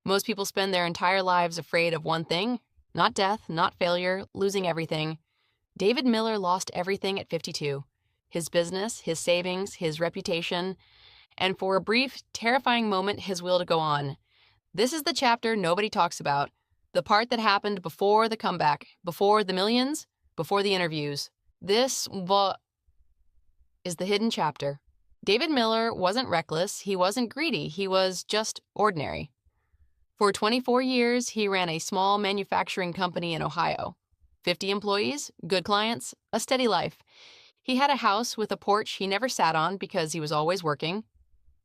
Most people spend their entire lives afraid of one thing, not death, not failure, losing everything. David Millar lost everything at 52. His business, his savings, his reputation, and for a brief, terrifying moment, his will to go on. This is the chapter nobody talks about. The part that happened before the comeback, before the millions, before the interviews. This is the hidden chapter. David Millar wasn't reckless, he wasn't greedy, he was just ordinary. For 24 years, he ran a small manufacturing company in Ohio. 50 employees, good clients, a steady life. He had a house with a porch he never sat on because he was always working,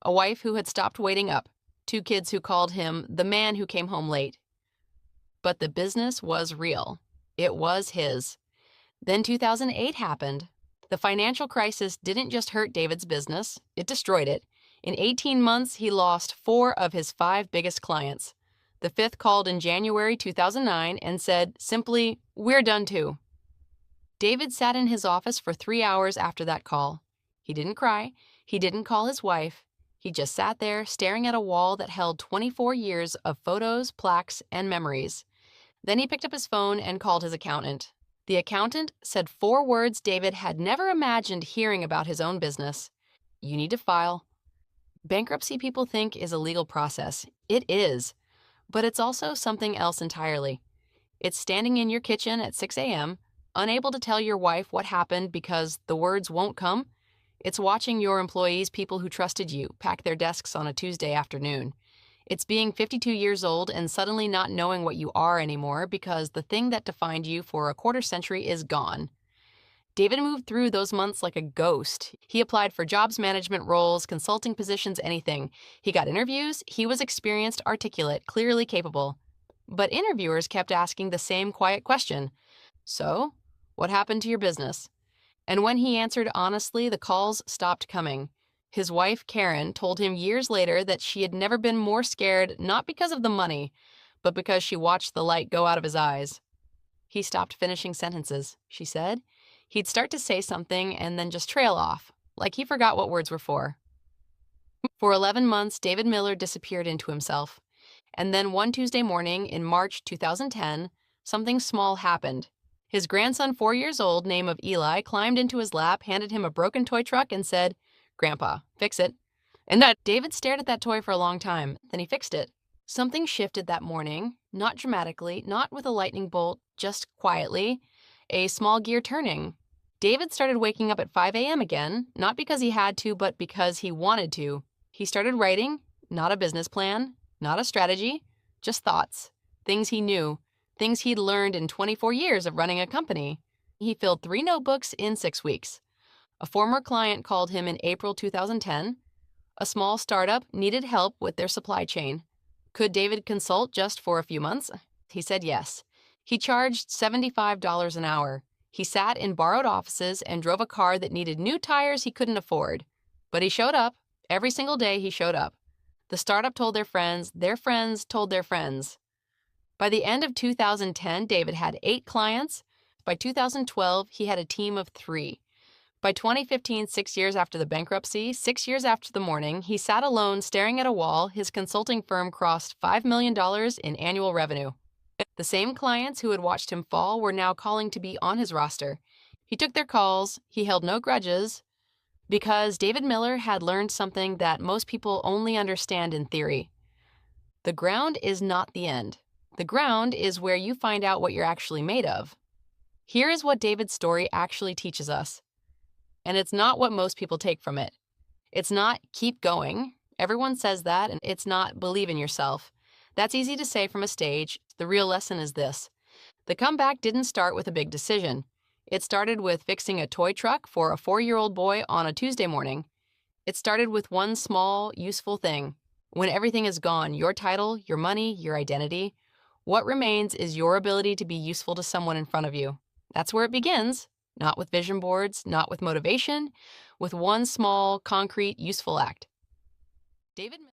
a wife who had stopped waiting up, 2 kids who called him the man who came home late. But the business was real. It was his. Then 2008 happened. The financial crisis didn't just hurt David's business, it destroyed it. In 18 months, he lost 4 of his 5 biggest clients. The 5th called in January 2009 and said, simply, "We're done too." David sat in his office for 3 hours after that call. He didn't cry. He didn't call his wife. He just sat there staring at a wall that held 24 years of photos, plaques, and memories. Then he picked up his phone and called his accountant. The accountant said 4 words David had never imagined hearing about his own business. You need to file. Bankruptcy people think is a legal process. It is. But it's also something else entirely. It's standing in your kitchen at 6 a.m., unable to tell your wife what happened because the words won't come. It's watching your employees, people who trusted you, pack their desks on a Tuesday afternoon. It's being 52 years old and suddenly not knowing what you are anymore because the thing that defined you for a quarter century is gone. David moved through those months like a ghost. He applied for jobs management roles, consulting positions, anything. He got interviews. He was experienced, articulate, clearly capable. But interviewers kept asking the same quiet question. So, what happened to your business? And when he answered honestly, the calls stopped coming. His wife, Karen, told him years later that she had never been more scared, not because of the money, but because she watched the light go out of his eyes. He stopped finishing sentences, she said. He'd start to say something and then just trail off, like he forgot what words were for. For 11 months, David Millar disappeared into himself. And then one Tuesday morning in March 2010, something small happened. His grandson, 4 years old, name of Eli, climbed into his lap, handed him a broken toy truck, and said, "Grandpa, fix it." And that David stared at that toy for a long time. Then he fixed it. Something shifted that morning, not dramatically, not with a lightning bolt, just quietly, a small gear turning. David started waking up at 5 a.m. again, not because he had to, but because he wanted to. He started writing, not a business plan, not a strategy, just thoughts, things he knew, things he'd learned in 24 years of running a company. He filled 3 notebooks in 6 weeks. A former client called him in April 2010. A small startup needed help with their supply chain. Could David consult just for a few months? He said yes. He charged $75 an hour. He sat in borrowed offices and drove a car that needed new tires he couldn't afford. But he showed up. Every single day he showed up. The startup told their friends told their friends. By the end of 2010, David had 8 clients. By 2012, he had a team of 3. By 2015, 6 years after the bankruptcy, 6 years after the morning, he sat alone staring at a wall. His consulting firm crossed $5 million in annual revenue. The same clients who had watched him fall were now calling to be on his roster. He took their calls. He held no grudges because David Millar had learned something that most people only understand in theory. The ground is not the end. The ground is where you find out what you're actually made of. Here is what David's story actually teaches us. And it's not what most people take from it. It's not keep going. Everyone says that, and it's not believe in yourself. That's easy to say from a stage. The real lesson is this. The comeback didn't start with a big decision. It started with fixing a toy truck for a 4-year-old boy on a Tuesday morning. It started with one small, useful thing. When everything is gone, your title, your money, your identity, what remains is your ability to be useful to someone in front of you. That's where it begins. Not with vision boards, not with motivation, with one small, concrete, useful act. David